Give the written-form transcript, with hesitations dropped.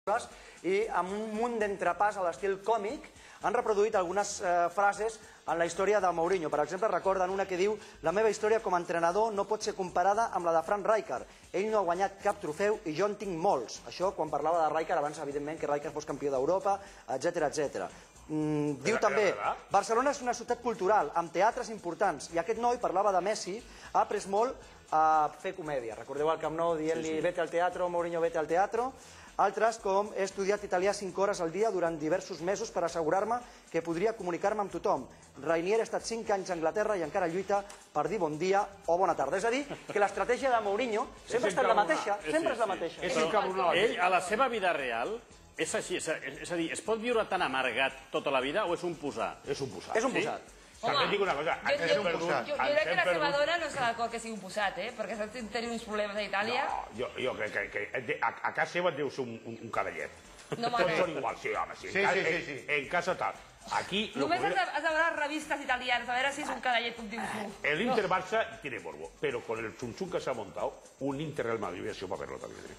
i amb un munt d'entrepàs a l'estil còmic han reproduït algunes frases en la història de Mourinho. Per exemple, recorden una que diu: la meva història com a entrenador no pot ser comparada amb la de Frank Rijkaard. Ell no ha guanyat cap trofeu i jo en tinc molts. Això quan parlava de Rijkaard, abans evidentment que Rijkaard fos campió d'Europa, etc. Diu també: Barcelona és una ciutat cultural, amb teatres importants, i aquest noi, parlava de Messi, ha après molt a fer comèdia. Recordeu el Camp Nou dient-li vete al teatro, Mourinho vete al teatro. Altres com: he estudiat italià 5 hores al dia durant diversos mesos per assegurar-me que podria comunicar-me amb tothom. Rainier ha estat 5 anys a Anglaterra i encara lluita per dir bon dia o bona tarda. És a dir, que l'estratègia de Mourinho sempre ha estat la mateixa. Sempre és la mateixa. Ell, a la seva vida real, és així. És a dir, es pot viure tan amargat tota la vida o és un posar? És un posat. És un posat. També et dic una cosa, jo crec que la seva dona no està d'acord que sigui un posat, perquè s'ha tenint uns problemes a Itàlia. No, jo crec que a casa seva deu ser un cadallet. No, tots són iguals, sí, home, sí. En casa tal. Només has de veure revistes italianes, a veure si és un cadallet, com dius tu. El Inter Barça tiene morbo, pero con el chunchun que se ha montado, un Inter Real Madrid hubiera sido para verlo también.